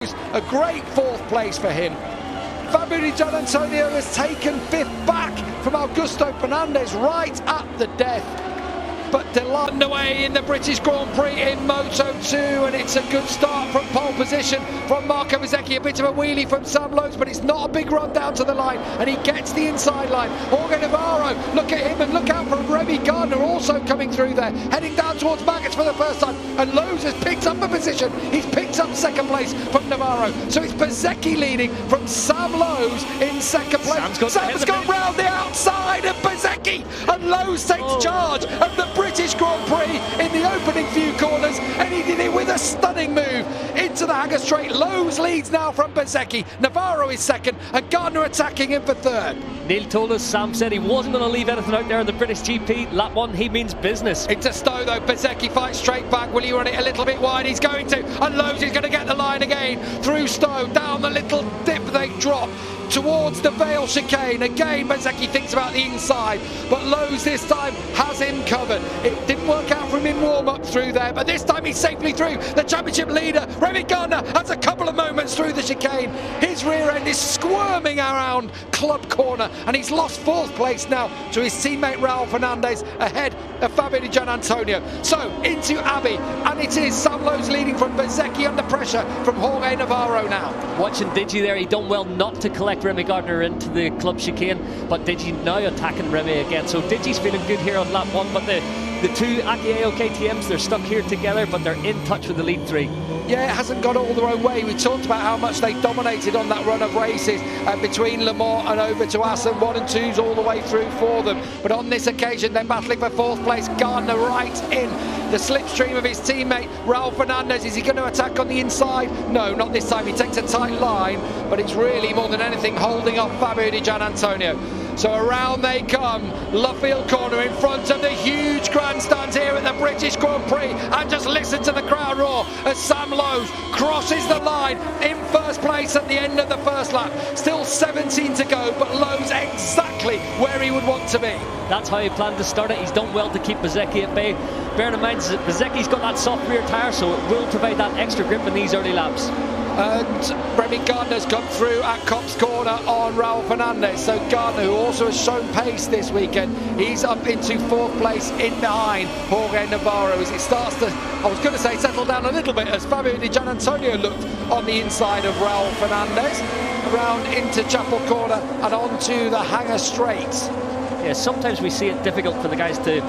Lowe's, a great fourth place for him. Fabio Di Giannantonio has taken fifth back from Augusto Fernandez right at the death. But underway in the British Grand Prix in Moto2, and it's a good start from pole position from Marco Bezzecchi. A bit of a wheelie from Sam Lowe's, but it's not a big run down to the line, and he gets the inside line. Jorge Navarro, look at him, and look out for Remy Gardner also coming through there, heading down towards Maggotts for the first time, and Lowe's has picked up a position. He's picked up second place from Navarro, so it's Bezzecchi leading from Sam Lowe's in second place. Sam's gone round the outside of Bezzecchi, and Lowe's takes charge of the British Grand Prix in the opening few corners, and he did it with a stunning move into the Hanger Straight. Lowe's leads now from Bezzecchi. Navarro is second, and Gardner attacking him for third. Neil told us, Sam said he wasn't going to leave anything out there in the British GP. Lap one, he means business. Into Stowe though, Bezzecchi fights straight back. Will he run it a little bit wide? He's going to, and Lowe's is going to get the line again. Through Stowe, down the little dip they drop towards the Vale chicane. Again, Bezzecchi thinks about the inside, but Lowe's this time has him covered. It didn't work out for him in warm-up through there, but this time he's safely through. The championship leader, Remy Gardner, has a couple of moments through the chicane. His rear end is squirming around Club Corner, and he's lost fourth place now to his teammate Raul Fernandez ahead of Fabio Di Giannantonio. So into Abbey, and it is Sam Lowe's leading from Bezzecchi under pressure from Jorge Navarro now. Watching Digi there, he done well not to collect Remy Gardner into the club chicane, but Digi now attacking Remy again. So Digi's feeling good here on lap one, but the two Akio KTMs, they're stuck here together, but they're in touch with the lead three. Yeah, it hasn't gone all their own way. We talked about how much they dominated on that run of races between Le Mans and over to Assen, 1 and 2s all the way through for them. But on this occasion, they're battling for fourth place. Gardner right in the slipstream of his teammate Raul Fernandez. Is he going to attack on the inside? No, not this time. He takes a tight line, but it's really more than anything holding off Fabio Di Giannantonio. So around they come, Luffield Corner in front of the huge grandstands here at the British Grand Prix, and just listen to the crowd roar as Sam Lowe's crosses the line in first place at the end of the first lap. Still 17 to go, but Lowe's exactly where he would want to be. That's how he planned to start it. He's done well to keep Bezzecchi at bay. Bearing in mind that Bezzecchi's got that soft rear tyre, so it will provide that extra grip in these early laps. And Remy Gardner's come through at Copse Corner on Raul Fernandez. So Gardner, who also has shown pace this weekend, he's up into fourth place in behind Jorge Navarro as it starts to, I was going to say, settle down a little bit as Fabio Di Giannantonio looked on the inside of Raul Fernandez, around into Chapel Corner and onto the Hanger Straight. Yeah, sometimes we see it difficult for the guys to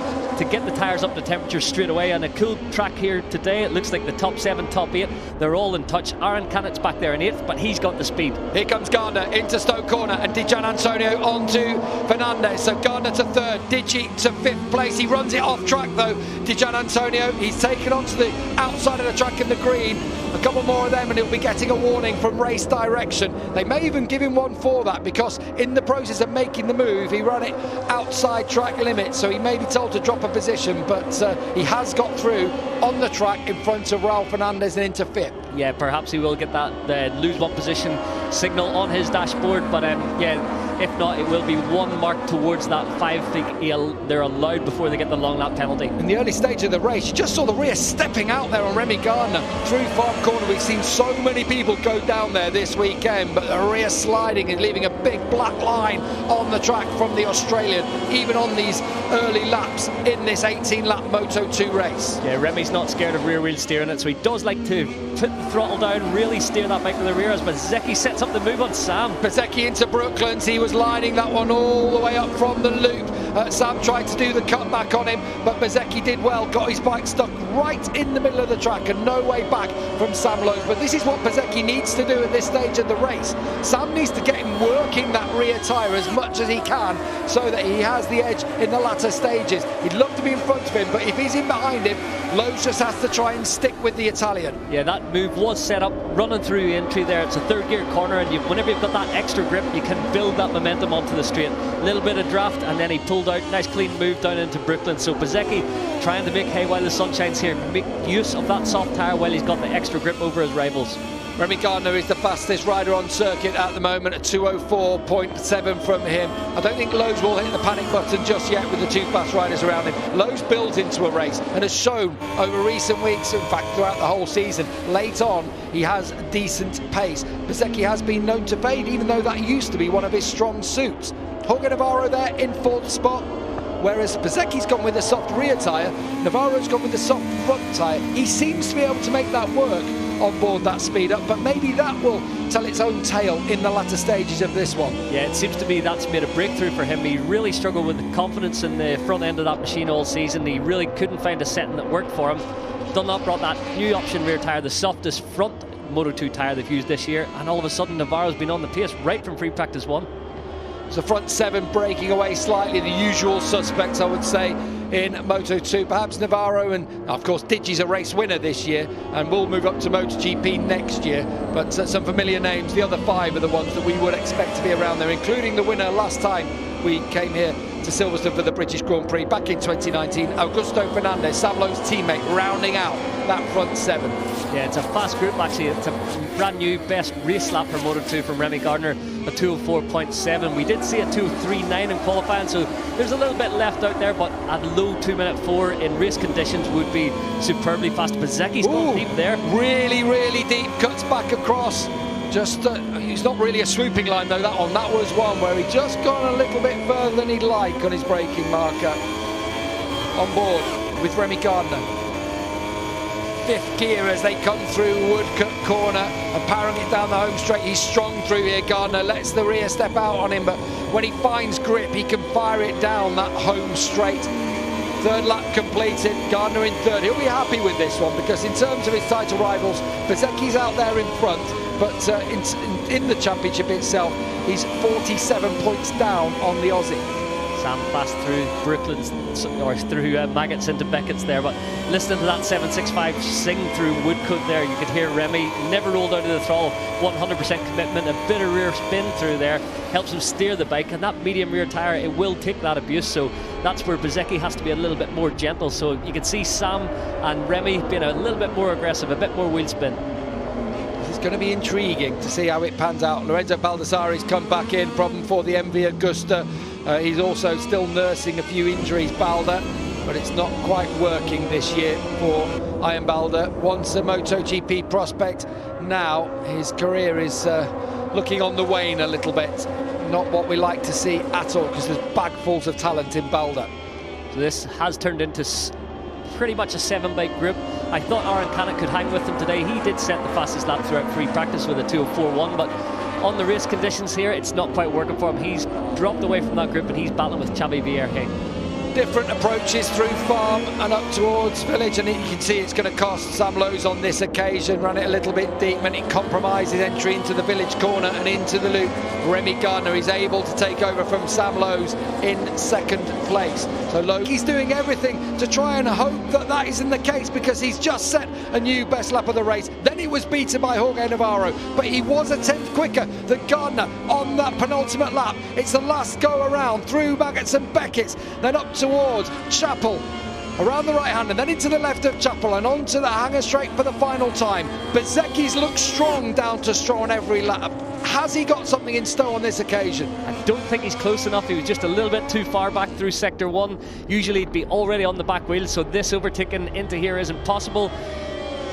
get the tyres up to temperature straight away. On a cool track here today, it looks like the top 7, top 8, they're all in touch. Aaron Cannett's back there in 8th, but he's got the speed. Here comes Gardner into Stowe Corner, and Di Giannantonio onto Fernandez. So Gardner to third, Digi to fifth place. He runs it off track though. Di Giannantonio, he's taken onto the outside of the track in the green. A couple more of them and he'll be getting a warning from race direction. They may even give him one for that, because in the process of making the move, he ran it outside track limit, so he may be told to drop a position, but he has got through on the track in front of Raul Fernandez and into fifth. Yeah, perhaps he will get that lose one position signal on his dashboard, but yeah, if not, it will be one mark towards that 5 they're allowed before they get the long lap penalty. In the early stage of the race, you just saw the rear stepping out there on Remy Gardner through Farm Corner. We've seen so many people go down there this weekend, but the rear sliding and leaving a big black line on the track from the Australian, even on these early laps in this 18-lap Moto2 race. Yeah, Remy's not scared of rear wheel steering it, so he does like to put the throttle down, really steer that bike to the rear as Bezzecchi sets up the move on Sam. Bezzecchi into Brooklands, he was lining that one all the way up from the loop. Sam tried to do the cutback on him, but Bezzecchi did well, got his bike stuck right in the middle of the track and no way back from Sam Lowe's. But this is what Bezzecchi needs to do at this stage of the race. Sam needs to get him working that rear tyre as much as he can so that he has the edge in the latter stages. He'd love to be in front of him, but if he's in behind him, Lowe's just has to try and stick with the Italian. Yeah, that move was set up running through entry there. It's a third gear corner, and whenever you've got that extra grip, you can build that momentum onto the straight. A little bit of draft, and then he pulled out. Nice clean move down into Brooklyn. So Bezzecchi trying to make hay while the sun shines here. Make use of that soft tyre while he's got the extra grip over his rivals. Remy Gardner is the fastest rider on circuit at the moment at 2:04.7 from him. I don't think Lowe's will hit the panic button just yet with the two fast riders around him. Lowe's builds into a race and has shown over recent weeks, in fact throughout the whole season, late on he has decent pace. Bezzecchi has been known to fade, even though that used to be one of his strong suits. Jorge Navarro there in fourth spot, whereas Bezzecchi's gone with a soft rear tyre, Navarro's gone with a soft front tyre. He seems to be able to make that work on board that speed up, but maybe that will tell its own tale in the latter stages of this one. Yeah, it seems to be that's made a breakthrough for him. He really struggled with the confidence in the front end of that machine all season. He really couldn't find a setting that worked for him. Dunlop brought that new option rear tyre, the softest front Moto2 tyre they've used this year, and all of a sudden Navarro's been on the pace right from free practice one. So front seven breaking away slightly, the usual suspects I would say in Moto2, perhaps Navarro, and of course Digi's a race winner this year and will move up to MotoGP next year, but some familiar names. The other five are the ones that we would expect to be around there, including the winner last time we came here to Silverstone for the British Grand Prix back in 2019, Augusto Fernandez, Sam Lowe's teammate, rounding out that front seven. Yeah, it's a fast group actually. It's a brand new best race lap for Moto2 from Remy Gardner, a 2:04.7. We did see a 2:03.9 in qualifying, so there's a little bit left out there, but a low 2:04 in race conditions would be superbly fast. Bezzecchi's gone deep there. Really, really deep, cuts back across. Just, he's not really a swooping line though, that one. That was one where he just gone a little bit further than he'd like on his braking marker. On board with Remy Gardner. Fifth gear as they come through Woodcut corner and powering it down the home straight. He's strong through here, Gardner lets the rear step out on him, but when he finds grip he can fire it down that home straight. Third lap completed, Gardner in third. He'll be happy with this one because in terms of his title rivals, Bezzecchi's out there in front, but in the championship itself he's 47 points down on the Aussie. Sam fast through Brooklands, or through Maggotts into Becketts there, but listening to that 765 sing through Woodcut there, you could hear Remy never rolled out of the throttle, 100% commitment, a bit of rear spin through there, helps him steer the bike, and that medium rear tyre, it will take that abuse, so that's where Bezzecchi has to be a little bit more gentle, so you can see Sam and Remy being a little bit more aggressive, a bit more wheel spin. It's going to be intriguing to see how it pans out. Lorenzo Baldassari's come back in, problem for the MV Agusta. He's also still nursing a few injuries, Balda, but it's not quite working this year for Ian Balda. Once a MotoGP prospect, now his career is looking on the wane a little bit. Not what we like to see at all, because there's bagfuls of talent in Balda. So this has turned into pretty much a 7-bike group. I thought Aaron Canuck could hang with them today. He did set the fastest lap throughout free practice with a 2:04.1, but on the race conditions here, it's not quite working for him. He's dropped away from that group and he's battling with Xavi Vierge. Different approaches through farm and up towards village, and you can see it's going to cost Sam Lowe's on this occasion. Ran it a little bit deep, and it compromises entry into the village corner and into the loop. Remy Gardner is able to take over from Sam Lowe's in second place. So Lowe, he's doing everything to try and hope that that isn't the case, because he's just set a new best lap of the race. Then he was beaten by Jorge Navarro, but he was a 10th quicker than Gardner on that penultimate lap. It's the last go around through Maggotts and Becketts, then up towards Chapel, around the right hand and then into the left of Chapel and onto the hanger straight for the final time. Bezzecchi's looked strong down to Stowe on every lap. Has he got something in Stowe on this occasion? I don't think he's close enough. He was just a little bit too far back through sector 1. Usually he'd be already on the back wheel, so this overtaking into here isn't possible.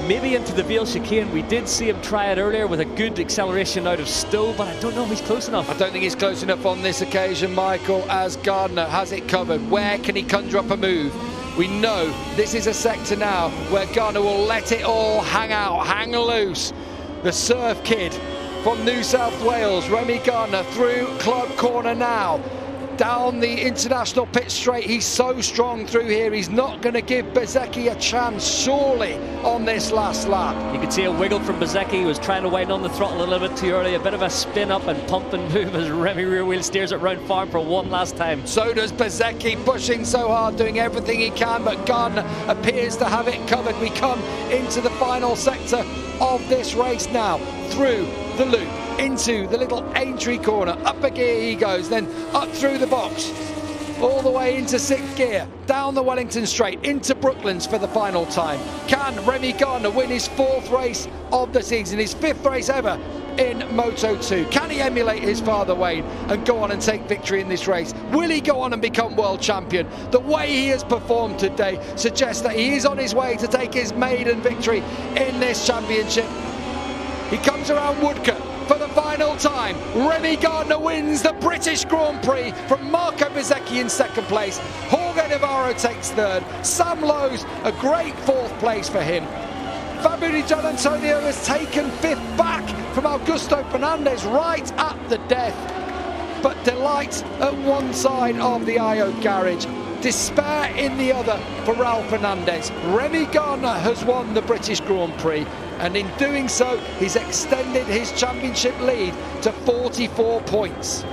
Maybe into the Vale chicane. We did see him try it earlier with a good acceleration out of Stowe, but I don't know if he's close enough. I don't think he's close enough on this occasion, Michael, as Gardner has it covered. Where can he conjure up a move? We know this is a sector now where Gardner will let it all hang out, hang loose. The surf kid from New South Wales, Remy Gardner, through club corner now. Down the international pit straight, he's so strong through here, he's not going to give Bezzecchi a chance, surely, on this last lap. You can see a wiggle from Bezzecchi. He was trying to wind on the throttle a little bit too early, a bit of a spin up and pump and move as Remy rear wheel steers it round farm for one last time. So does Bezzecchi, pushing so hard, doing everything he can, but Gardner appears to have it covered. We come into the final sector of this race now, through the loop, into the little Aintree corner, up a gear he goes, then up through the box. all the way into 6th gear, down the Wellington Straight, into Brooklands for the final time. Can Remy Gardner win his 4th race of the season, his 5th race ever in Moto2? Can he emulate his father Wayne and go on and take victory in this race? Will he go on and become world champion? The way he has performed today suggests that he is on his way to take his maiden victory in this championship. He comes around Woodcote for the final time. Remy Gardner wins the British Grand Prix from Marco Bezzecchi in 2nd place. Jorge Navarro takes 3rd. Sam Lowe's a great 4th place for him. Fabio Di Gianantonio has taken 5th back from Augusto Fernandez right at the death. But delight at one side of the IO garage, despair in the other for Raul Fernandez. Remy Gardner has won the British Grand Prix, and in doing so, he's extended his championship lead to 44 points.